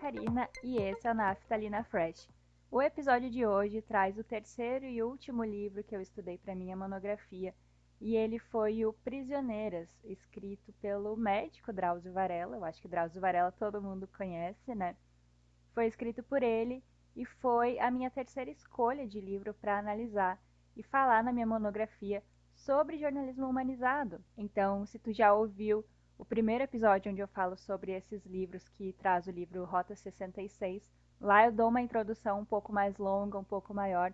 Karina e esse é o Naftalina Fresh. O episódio de hoje traz o terceiro e último livro que eu estudei para minha monografia, e ele foi o Prisioneiras, escrito pelo médico Drauzio Varela. Eu acho que Drauzio Varela todo mundo conhece, né? Foi escrito por ele e foi a minha terceira escolha de livro para analisar e falar na minha monografia sobre jornalismo humanizado. Então, se tu já ouviu o primeiro episódio onde eu falo sobre esses livros que traz o livro Rota 66, lá eu dou uma introdução um pouco mais longa, um pouco maior,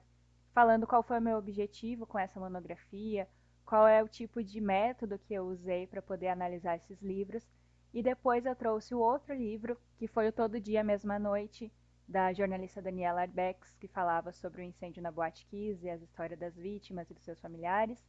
falando qual foi o meu objetivo com essa monografia, qual é o tipo de método que eu usei para poder analisar esses livros. E depois eu trouxe o outro livro, que foi o Todo Dia, Mesma Noite, da jornalista Daniela Arbex, que falava sobre o incêndio na Boate Kiss e as histórias das vítimas e dos seus familiares.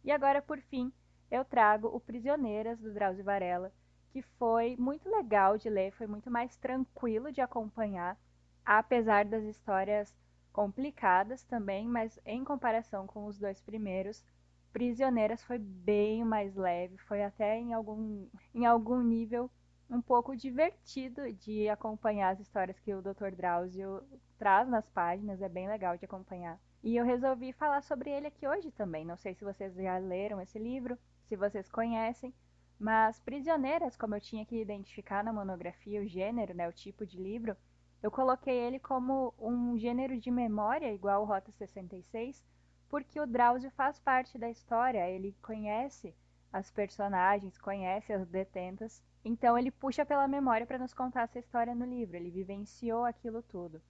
E agora, por fim, eu trago o Prisioneiras, do Drauzio Varela, que foi muito legal de ler, foi muito mais tranquilo de acompanhar, apesar das histórias complicadas também, mas em comparação com os dois primeiros, Prisioneiras foi bem mais leve, foi até em algum nível um pouco divertido de acompanhar as histórias que o Dr. Drauzio traz nas páginas, é bem legal de acompanhar. E eu resolvi falar sobre ele aqui hoje também. Não sei se vocês já leram esse livro, se vocês conhecem, mas Prisioneiras, como eu tinha que identificar na monografia o gênero, né, o tipo de livro, eu coloquei ele como um gênero de memória igual ao Rota 66, porque o Drauzio faz parte da história, ele conhece as personagens, conhece as detentas, então ele puxa pela memória para nos contar essa história no livro, ele vivenciou aquilo tudo.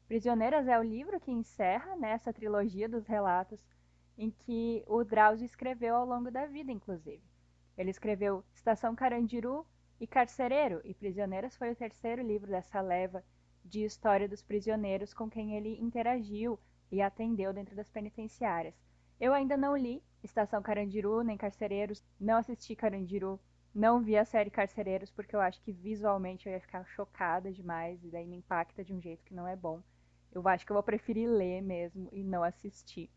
Prisioneiras é o livro que encerra, né, essa trilogia dos relatos em que o Drauzio escreveu ao longo da vida, inclusive. Ele escreveu Estação Carandiru e Carcereiro, e Prisioneiras foi o terceiro livro dessa leva de história dos prisioneiros com quem ele interagiu e atendeu dentro das penitenciárias. Eu ainda não li Estação Carandiru nem Carcereiros, não assisti Carandiru, não vi a série Carcereiros porque eu acho que visualmente eu ia ficar chocada demais e daí me impacta de um jeito que não é bom. Eu acho que eu vou preferir ler mesmo e não assistir.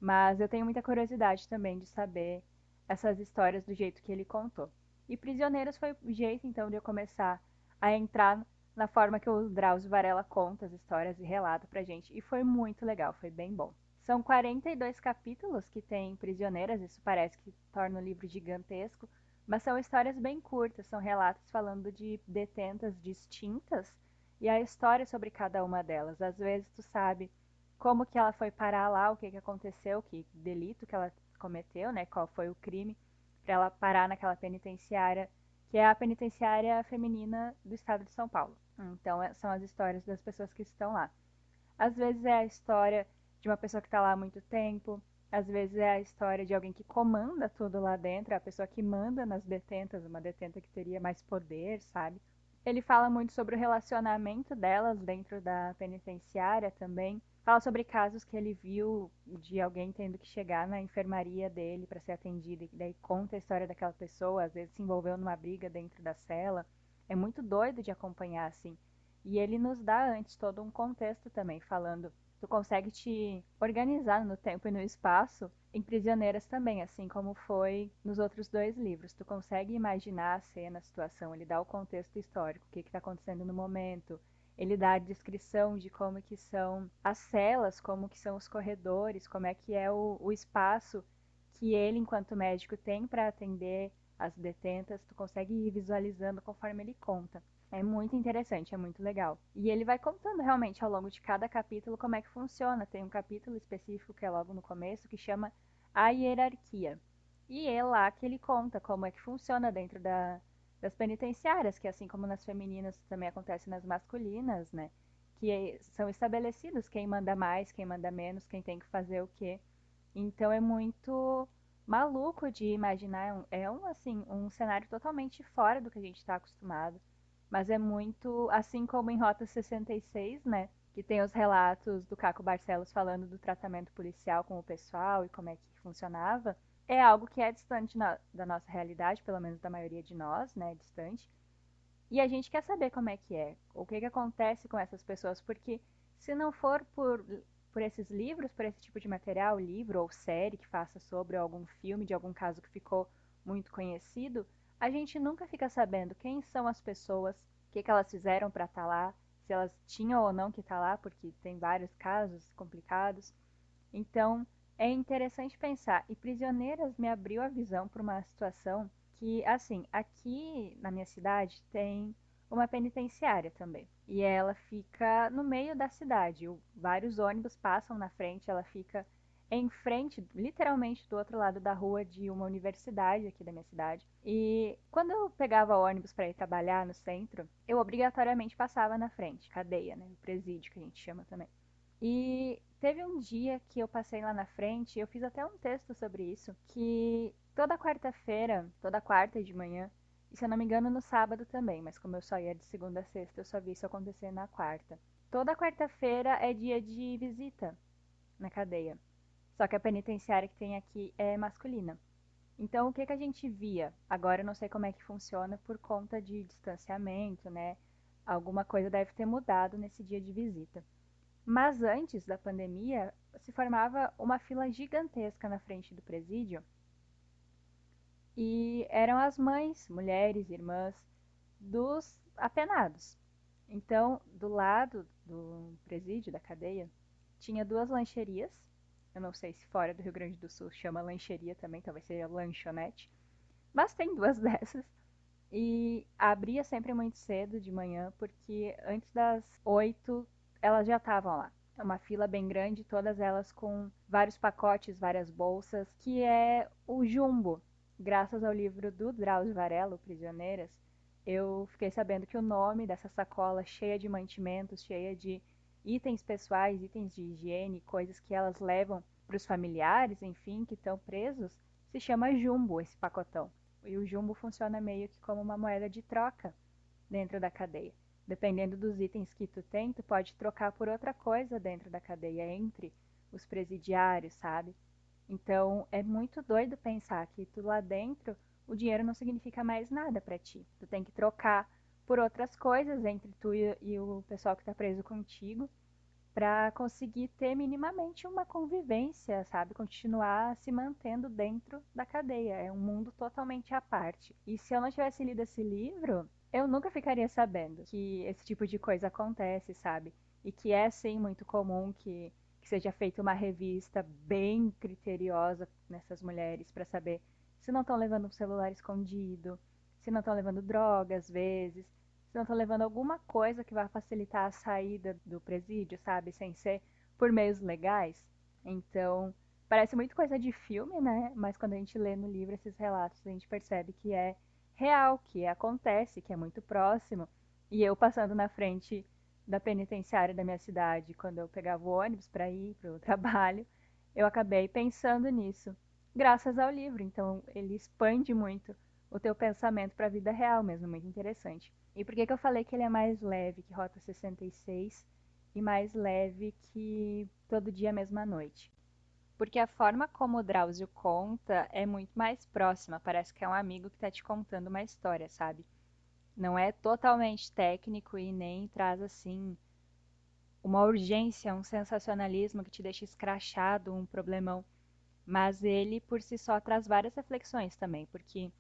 Mas eu tenho muita curiosidade também de saber essas histórias do jeito que ele contou. E Prisioneiros foi o jeito então de eu começar a entrar na forma que o Drauzio Varela conta as histórias e relata pra gente. E foi muito legal, foi bem bom. São 42 capítulos que tem Prisioneiras, isso parece que torna o livro gigantesco, mas são histórias bem curtas, são relatos falando de detentas distintas e a história sobre cada uma delas. Às vezes tu sabe como que ela foi parar lá, o que que aconteceu, que delito que ela cometeu, né, qual foi o crime, para ela parar naquela penitenciária, que é a penitenciária feminina do estado de São Paulo. Então, são as histórias das pessoas que estão lá. Às vezes é a história de uma pessoa que está lá há muito tempo, às vezes é a história de alguém que comanda tudo lá dentro, é a pessoa que manda nas detentas, uma detenta que teria mais poder, sabe? Ele fala muito sobre o relacionamento delas dentro da penitenciária também. Fala sobre casos que ele viu de alguém tendo que chegar na enfermaria dele para ser atendida, e daí conta a história daquela pessoa, às vezes se envolveu numa briga dentro da cela. É muito doido de acompanhar assim. E ele nos dá antes todo um contexto também, falando, tu consegue te organizar no tempo e no espaço em Prisioneiras também, assim como foi nos outros dois livros. Tu consegue imaginar a cena, a situação, ele dá o contexto histórico, o que está acontecendo no momento, ele dá a descrição de como que são as celas, como que são os corredores, como é que é o espaço que ele, enquanto médico, tem para atender as detentas, tu consegue ir visualizando conforme ele conta. É muito interessante, é muito legal. E ele vai contando realmente ao longo de cada capítulo como é que funciona. Tem um capítulo específico que é logo no começo que chama A Hierarquia. E é lá que ele conta como é que funciona dentro das penitenciárias, que assim como nas femininas também acontece nas masculinas, né? Que são estabelecidos quem manda mais, quem manda menos, quem tem que fazer o quê. Então é muito maluco de imaginar, assim, um cenário totalmente fora do que a gente está acostumado. Mas é muito, assim como em Rota 66, né? Que tem os relatos do Caco Barcelos falando do tratamento policial com o pessoal e como é que funcionava. É algo que é distante da nossa realidade, pelo menos da maioria de nós, né? Distante. E a gente quer saber como é que é, o que que acontece com essas pessoas, porque se não for por esses livros, por esse tipo de material, livro ou série que faça sobre algum filme de algum caso que ficou muito conhecido, a gente nunca fica sabendo quem são as pessoas, o que que elas fizeram para estar lá, se elas tinham ou não que estar lá, porque tem vários casos complicados. Então, é interessante pensar. E Prisioneiras me abriu a visão para uma situação que, assim, aqui na minha cidade tem uma penitenciária também. E ela fica no meio da cidade. Vários ônibus passam na frente, ela fica em frente, literalmente do outro lado da rua de uma universidade aqui da minha cidade. E quando eu pegava ônibus para ir trabalhar no centro, eu obrigatoriamente passava na frente, cadeia, né? O presídio que a gente chama também. E teve um dia que eu passei lá na frente, eu fiz até um texto sobre isso, que toda quarta-feira, toda quarta de manhã, e se eu não me engano no sábado também, mas como eu só ia de segunda a sexta, eu só vi isso acontecer na quarta. Toda quarta-feira é dia de visita na cadeia. Só que a penitenciária que tem aqui é masculina. Então, o que que a gente via? Agora eu não sei como é que funciona por conta de distanciamento, né? Alguma coisa deve ter mudado nesse dia de visita. Mas antes da pandemia, se formava uma fila gigantesca na frente do presídio e eram as mães, mulheres, irmãs dos apenados. Então, do lado do presídio, da cadeia, tinha duas lancherias. Eu não sei se fora do Rio Grande do Sul chama lancheria também, talvez seja lanchonete. Mas tem duas dessas. E abria sempre muito cedo de manhã, porque antes das 8 elas já estavam lá. É uma fila bem grande, todas elas com vários pacotes, várias bolsas, que é o jumbo. Graças ao livro do Drauzio Varela, o Prisioneiras, eu fiquei sabendo que o nome dessa sacola cheia de mantimentos, cheia de itens pessoais, itens de higiene, coisas que elas levam para os familiares, enfim, que estão presos, se chama jumbo esse pacotão. E o jumbo funciona meio que como uma moeda de troca dentro da cadeia. Dependendo dos itens que tu tem, tu pode trocar por outra coisa dentro da cadeia, entre os presidiários, sabe? Então, é muito doido pensar que tu lá dentro, o dinheiro não significa mais nada para ti. Tu tem que trocar por outras coisas entre tu e o pessoal que tá preso contigo para conseguir ter minimamente uma convivência, sabe? Continuar se mantendo dentro da cadeia. É um mundo totalmente à parte. E se eu não tivesse lido esse livro, eu nunca ficaria sabendo que esse tipo de coisa acontece, sabe? E que é sim muito comum que seja feita uma revista bem criteriosa nessas mulheres para saber se não estão levando um celular escondido, se não estão levando droga às vezes, se não estão levando alguma coisa que vai facilitar a saída do presídio, sabe? Sem ser por meios legais. Então, parece muito coisa de filme, né? Mas quando a gente lê no livro esses relatos, a gente percebe que é real, que acontece, que é muito próximo. E eu passando na frente da penitenciária da minha cidade, quando eu pegava o ônibus para ir para o trabalho, eu acabei pensando nisso, graças ao livro. Então, ele expande muito o teu pensamento para a vida real mesmo, muito interessante. E por que que eu falei que ele é mais leve que Rota 66 e mais leve que Todo Dia Mesma Noite? Porque a forma como o Drauzio conta é muito mais próxima, parece que é um amigo que está te contando uma história, sabe? Não é totalmente técnico e nem traz assim uma urgência, um sensacionalismo que te deixa escrachado, um problemão. Mas ele por si só traz várias reflexões também, porque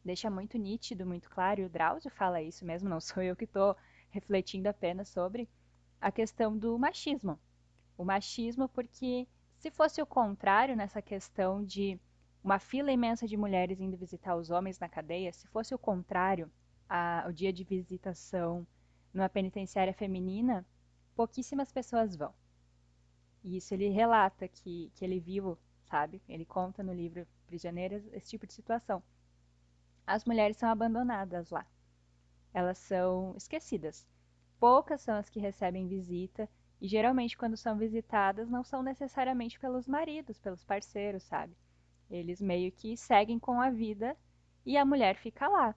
deixa muito nítido, muito claro, e o Drauzio fala isso mesmo, não sou eu que estou refletindo apenas sobre a questão do machismo. O machismo porque se fosse o contrário nessa questão de uma fila imensa de mulheres indo visitar os homens na cadeia, se fosse o contrário, o dia de visitação numa penitenciária feminina, pouquíssimas pessoas vão. E isso ele relata que ele viu, sabe? Ele conta no livro Prisioneiras esse tipo de situação. As mulheres são abandonadas lá. Elas são esquecidas. Poucas são as que recebem visita, e geralmente, quando são visitadas, não são necessariamente pelos maridos, pelos parceiros, sabe? Eles meio que seguem com a vida e a mulher fica lá.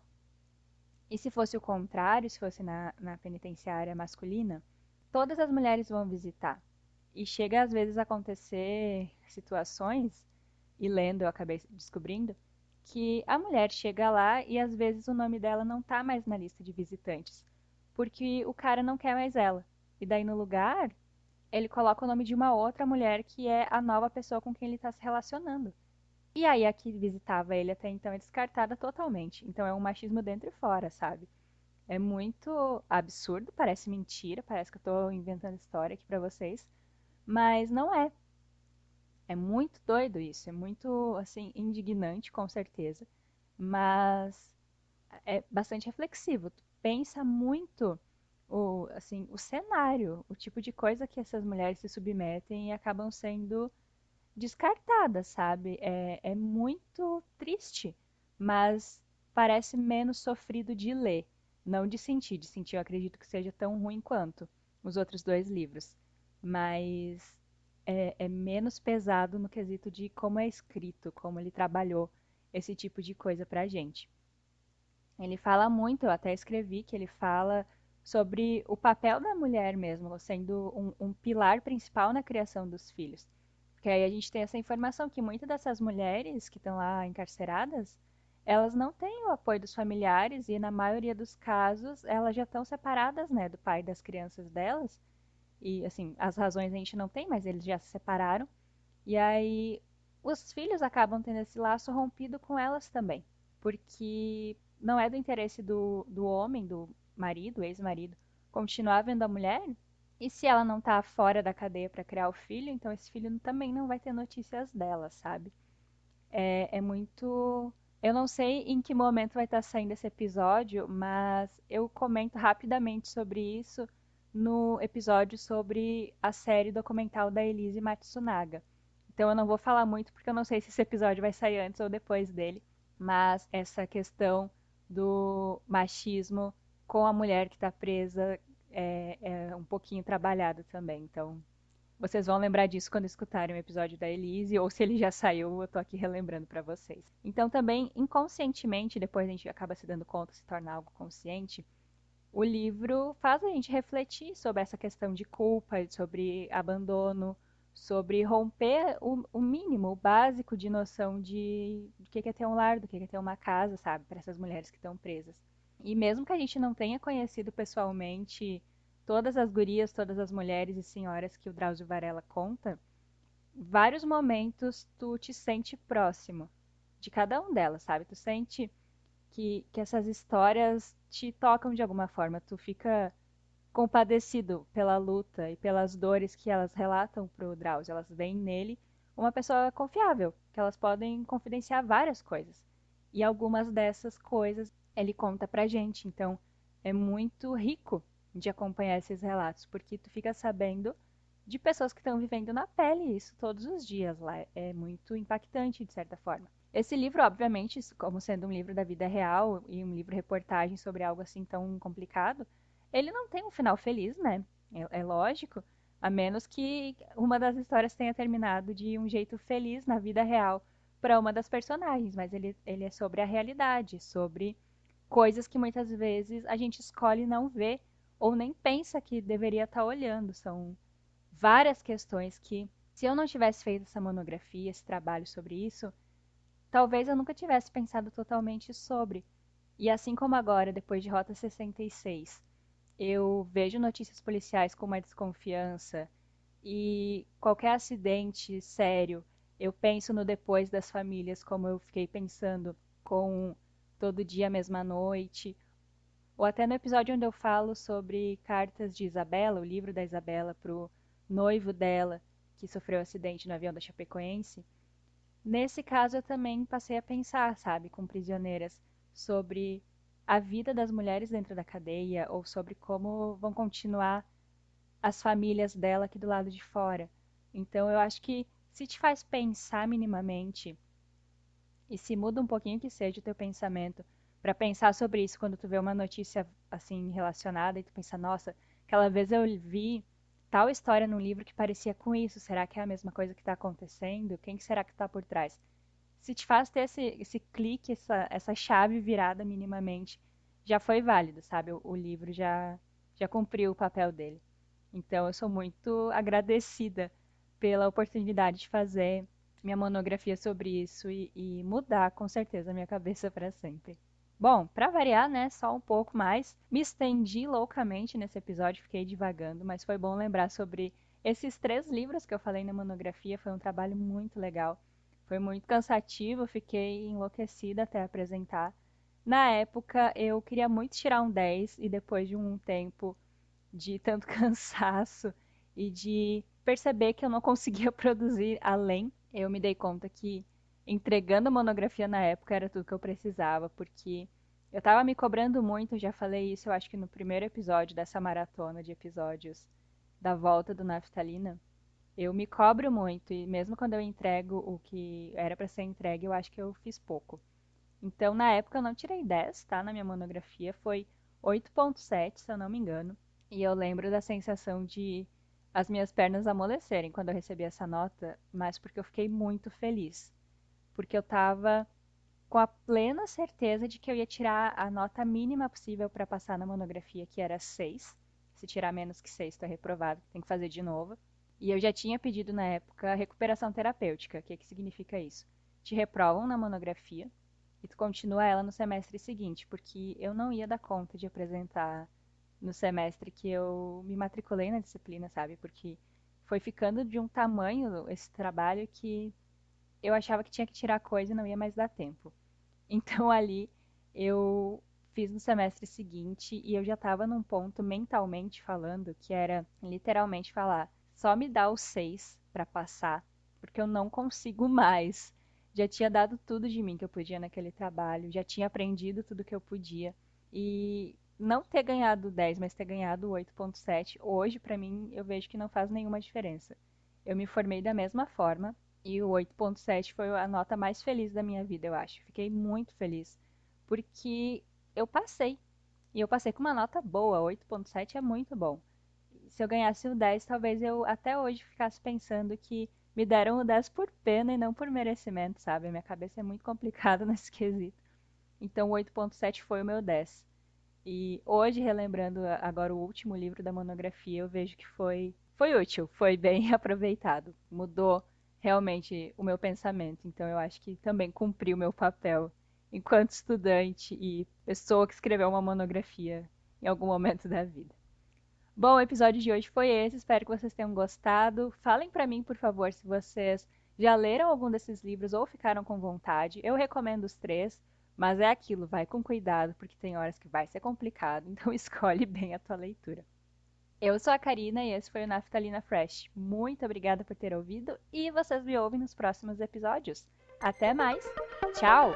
E se fosse o contrário, se fosse na penitenciária masculina, todas as mulheres vão visitar. E chega às vezes a acontecer situações, e lendo eu acabei descobrindo, que a mulher chega lá e às vezes o nome dela não tá mais na lista de visitantes, porque o cara não quer mais ela. E daí no lugar, ele coloca o nome de uma outra mulher que é a nova pessoa com quem ele está se relacionando. E aí a que visitava ele até então é descartada totalmente. Então é um machismo dentro e fora, sabe? É muito absurdo, parece mentira, parece que eu tô inventando história aqui pra vocês, mas não é. É muito doido isso, é muito, assim, indignante, com certeza, mas é bastante reflexivo. Tu pensa muito o cenário, o tipo de coisa que essas mulheres se submetem e acabam sendo descartadas, sabe? É muito triste, mas parece menos sofrido de ler, não de sentir. De sentir, eu acredito que seja tão ruim quanto os outros dois livros, mas é menos pesado no quesito de como é escrito, como ele trabalhou esse tipo de coisa pra gente. Ele fala muito, eu até escrevi que ele fala sobre o papel da mulher mesmo, sendo um pilar principal na criação dos filhos. Porque aí a gente tem essa informação que muitas dessas mulheres que estão lá encarceradas, elas não têm o apoio dos familiares e na maioria dos casos elas já estão separadas, né, do pai das crianças delas. E assim, as razões a gente não tem, mas eles já se separaram. E aí os filhos acabam tendo esse laço rompido com elas também, porque não é do interesse do homem, do marido, ex-marido, continuar vendo a mulher. E se ela não tá fora da cadeia para criar o filho, então esse filho também não vai ter notícias dela, sabe? É muito. Eu não sei em que momento vai estar saindo esse episódio, mas eu comento rapidamente sobre isso no episódio sobre a série documental da Elise Matsunaga. Então eu não vou falar muito porque eu não sei se esse episódio vai sair antes ou depois dele, mas essa questão do machismo com a mulher que está presa é um pouquinho trabalhada também. Então vocês vão lembrar disso quando escutarem o episódio da Elise, ou se ele já saiu, eu tô aqui relembrando para vocês. Então também, inconscientemente, depois a gente acaba se dando conta, se torna algo consciente, o livro faz a gente refletir sobre essa questão de culpa, sobre abandono, sobre romper o mínimo, o básico de noção de do que é ter um lar, do que é ter uma casa, sabe, para essas mulheres que estão presas. E mesmo que a gente não tenha conhecido pessoalmente todas as gurias, todas as mulheres e senhoras que o Drauzio Varela conta, vários momentos tu te sente próximo de cada um delas, sabe? Tu sente que essas histórias te tocam de alguma forma, tu fica compadecido pela luta e pelas dores que elas relatam pro Drauzio. Elas veem nele uma pessoa confiável, que elas podem confidenciar várias coisas. E algumas dessas coisas ele conta pra gente. Então é muito rico de acompanhar esses relatos, porque tu fica sabendo de pessoas que estão vivendo na pele isso todos os dias lá. É muito impactante, de certa forma. Esse livro, obviamente, como sendo um livro da vida real e um livro reportagem sobre algo assim tão complicado, ele não tem um final feliz, né? É lógico, a menos que uma das histórias tenha terminado de um jeito feliz na vida real para uma das personagens, mas ele é sobre a realidade, sobre coisas que muitas vezes a gente escolhe não ver ou nem pensa que deveria estar olhando. São várias questões que, se eu não tivesse feito essa monografia, esse trabalho sobre isso, talvez eu nunca tivesse pensado totalmente sobre. E assim como agora, depois de Rota 66, eu vejo notícias policiais com uma desconfiança e qualquer acidente sério, eu penso no depois das famílias, como eu fiquei pensando com Todo Dia, Mesma Noite, ou até no episódio onde eu falo sobre cartas de Isabela, o livro da Isabela para o noivo dela, que sofreu um acidente no avião da Chapecoense. Nesse caso, eu também passei a pensar, sabe, com prisioneiras, sobre a vida das mulheres dentro da cadeia ou sobre como vão continuar as famílias dela aqui do lado de fora. Então, eu acho que se te faz pensar minimamente e se muda um pouquinho que seja o teu pensamento para pensar sobre isso quando tu vê uma notícia assim relacionada e tu pensa, nossa, aquela vez eu vi tal história num livro que parecia com isso, será que é a mesma coisa que está acontecendo? Quem que será que está por trás? Se te faz ter esse clique, essa chave virada minimamente, já foi válido, sabe? O livro já cumpriu o papel dele. Então eu sou muito agradecida pela oportunidade de fazer minha monografia sobre isso e mudar com certeza a minha cabeça para sempre. Bom, para variar, né, só um pouco mais, me estendi loucamente nesse episódio, fiquei divagando, mas foi bom lembrar sobre esses três livros que eu falei na monografia, foi um trabalho muito legal. Foi muito cansativo, fiquei enlouquecida até apresentar, Na época, eu queria muito tirar um 10 e depois de um tempo de tanto cansaço e de perceber que eu não conseguia produzir além, eu me dei conta que entregando a monografia na época era tudo que eu precisava, porque eu estava me cobrando muito, já falei isso, eu acho que no primeiro episódio dessa maratona de episódios da volta do Naftalina. Eu me cobro muito e mesmo quando eu entrego o que era para ser entregue, eu acho que eu fiz pouco. Então, na época eu não tirei 10, tá? Na minha monografia foi 8,7, se eu não me engano. E eu lembro da sensação de as minhas pernas amolecerem quando eu recebi essa nota, mas porque eu fiquei muito feliz. Porque eu tava com a plena certeza de que eu ia tirar a nota mínima possível para passar na monografia, que era 6. Se tirar menos que 6, tu é reprovado, tem que fazer de novo. E eu já tinha pedido na época recuperação terapêutica. O que que significa isso? Te reprovam na monografia e tu continua ela no semestre seguinte, porque eu não ia dar conta de apresentar no semestre que eu me matriculei na disciplina, sabe? Porque foi ficando de um tamanho esse trabalho que eu achava que tinha que tirar coisa e não ia mais dar tempo. Então ali eu fiz no semestre seguinte e eu já estava num ponto mentalmente falando que era literalmente falar: só me dá o 6 para passar, porque eu não consigo mais. Já tinha dado tudo de mim que eu podia naquele trabalho, já tinha aprendido tudo que eu podia e não ter ganhado 10, mas ter ganhado 8,7, hoje para mim eu vejo que não faz nenhuma diferença. Eu me formei da mesma forma, e o 8,7 foi a nota mais feliz da minha vida, eu acho. Fiquei muito feliz, porque eu passei. E eu passei com uma nota boa, 8,7 é muito bom. Se eu ganhasse o 10, talvez eu até hoje ficasse pensando que me deram o 10 por pena e não por merecimento, sabe? A minha cabeça é muito complicada nesse quesito. Então o 8,7 foi o meu 10. E hoje, relembrando agora o último livro da monografia, eu vejo que foi útil, foi bem aproveitado. Mudou realmente o meu pensamento. Então, eu acho que também cumpri o meu papel enquanto estudante e pessoa que escreveu uma monografia em algum momento da vida. Bom, o episódio de hoje foi esse. Espero que vocês tenham gostado. Falem para mim, por favor, se vocês já leram algum desses livros ou ficaram com vontade. Eu recomendo os três, mas é aquilo, vai com cuidado, porque tem horas que vai ser complicado, então escolhe bem a tua leitura. Eu sou a Karina e esse foi o Naftalina Fresh. Muito obrigada por ter ouvido e vocês me ouvem nos próximos episódios. Até mais. Tchau!